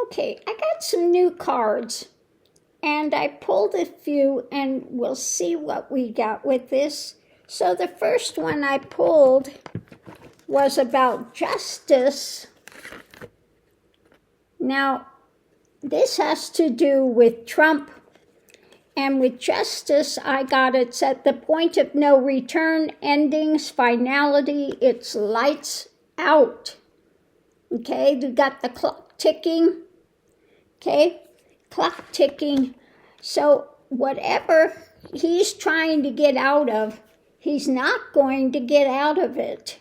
Okay, I got some new cards, and I pulled a few, and we'll see what we got with this. So the first one I pulled was about justice. Now, this has to do with Trump, and with justice, I got it's at the point of no return, endings, finality, it's lights out. Okay, we got the clock ticking. Okay, clock ticking. So whatever he's trying to get out of, he's not going to get out of it.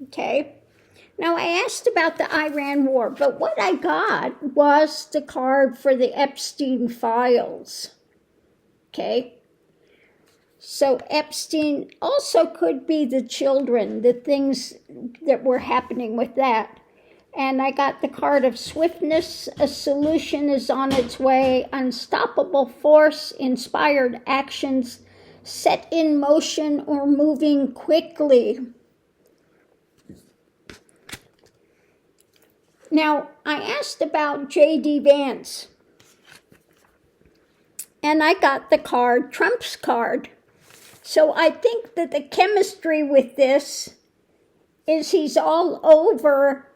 Okay. Now, I asked about the Iran war, but what I got was the card for the Epstein files. Okay? So Epstein also could be the children, the things that were happening with that. And I got the card of swiftness, a solution is on its way, unstoppable force, inspired actions, set in motion or moving quickly. Now, I asked about J.D. Vance, and I got the card, Trump's card. So I think that the chemistry with this is he's all over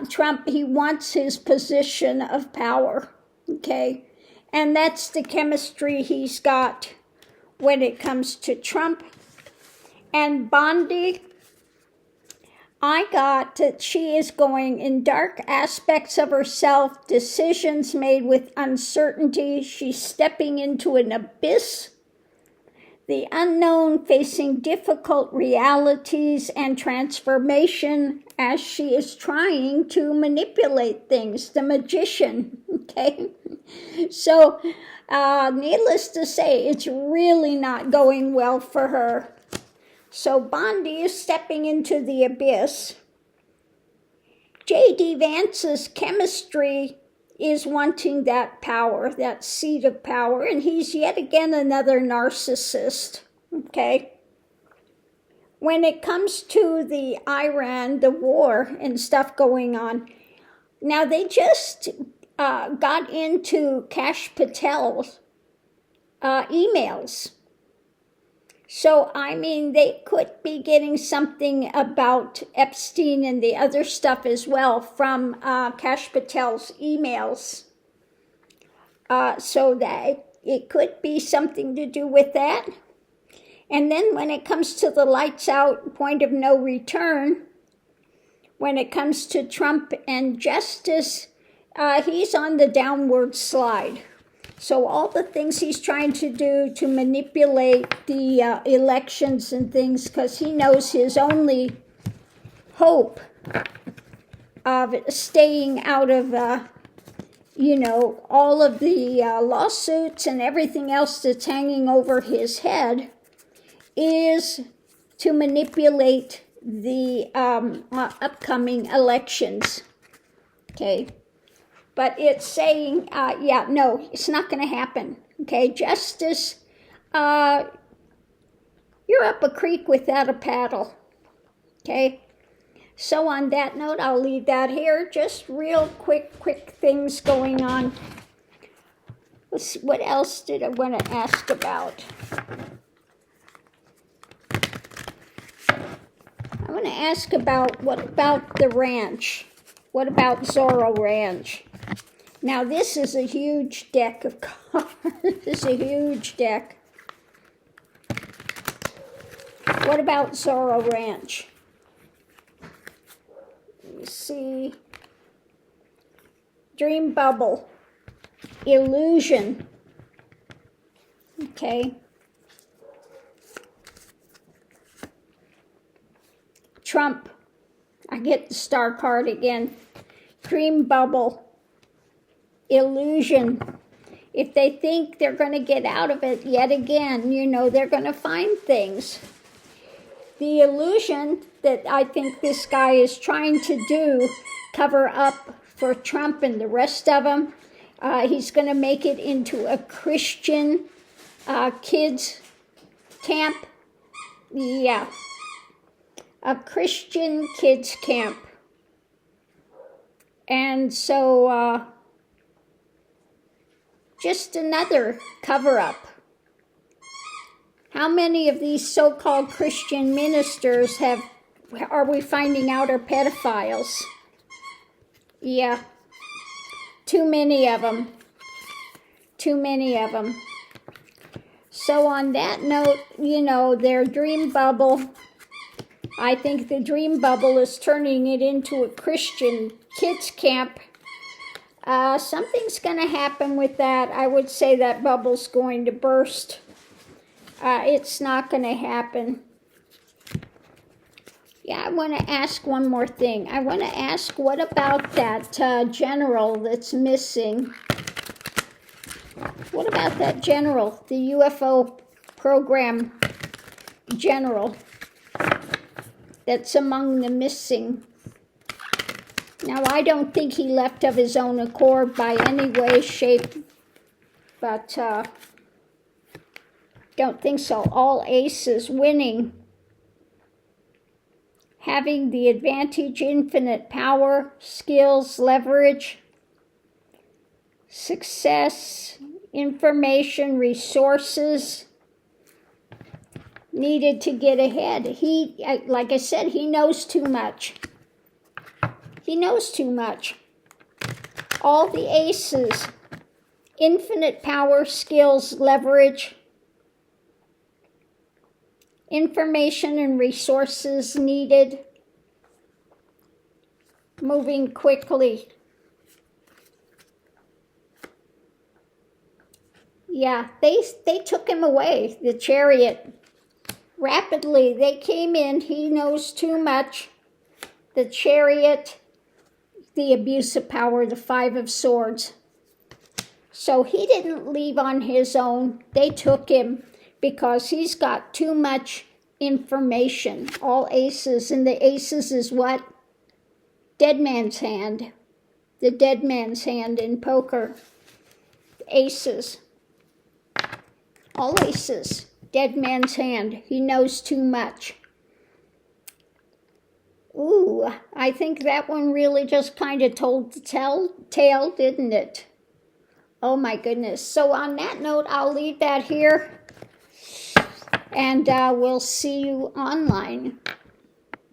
Trump. He wants his position of power, okay? And that's the chemistry he's got when it comes to Trump. And Bondi, I got that she is going in dark aspects of herself, decisions made with uncertainty. She's stepping into an abyss, the unknown, facing difficult realities and transformation as she is trying to manipulate things, the magician, okay? So, needless to say, it's really not going well for her. So Bondi is stepping into the abyss. J.D. Vance's chemistry is wanting that power, that seat of power, and he's yet again another narcissist, okay? When it comes to the Iran, the war and stuff going on, now they just got into Kash Patel's emails. So, I mean, they could be getting something about Epstein and the other stuff as well from Kash Patel's emails. So that it could be something to do with that. And then when it comes to the lights out, point of no return, when it comes to Trump and justice, he's on the downward slide. So all the things he's trying to do to manipulate the elections and things, because he knows his only hope of staying out of, all of the lawsuits and everything else that's hanging over his head is to manipulate the upcoming elections. Okay. But it's saying, no, it's not going to happen. Okay, justice, you're up a creek without a paddle. Okay, so on that note, I'll leave that here. Just real quick things going on. Let's see, what else did I want to ask about? I want to ask about, what about the ranch? What about Zoro Ranch? Now, this is a huge deck of cards. This is a huge deck. What about Zoro Ranch? Let me see. Dream bubble. Illusion. Okay. Trump. I get the star card again. Dream bubble. Illusion. If they think they're going to get out of it yet again, they're going to find things. The illusion that I think this guy is trying to do, cover up for Trump and the rest of them, he's going to make it into a Christian kids camp. Yeah. A Christian kids camp. And so just another cover-up. How many of these so-called Christian ministers are we finding out are pedophiles? Yeah, too many of them. Too many of them. So on that note, you know, their dream bubble, I think the dream bubble is turning it into a Christian kids camp. Something's going to happen with that. I would say that bubble's going to burst. It's not going to happen. Yeah, I want to ask one more thing. I want to ask, what about that general that's missing? What about that general, the UFO program general that's among the missing? Now, I don't think he left of his own accord by any way, shape, but don't think so. All aces winning. Having the advantage, infinite power, skills, leverage, success, information, resources needed to get ahead. He, like I said, he knows too much. He knows too much. All the aces, infinite power, skills, leverage, information and resources needed, moving quickly. Yeah, they took him away, the chariot. Rapidly, they came in. He knows too much. The chariot, the abuse of power, the 5 of Swords. So he didn't leave on his own. They took him because he's got too much information. All aces. And the aces is what? Dead man's hand. The dead man's hand in poker. Aces. All aces. Dead man's hand. He knows too much. Ooh, I think that one really just kind of told the tale, didn't it? Oh my goodness. So on that note, I'll leave that here. And we'll see you online.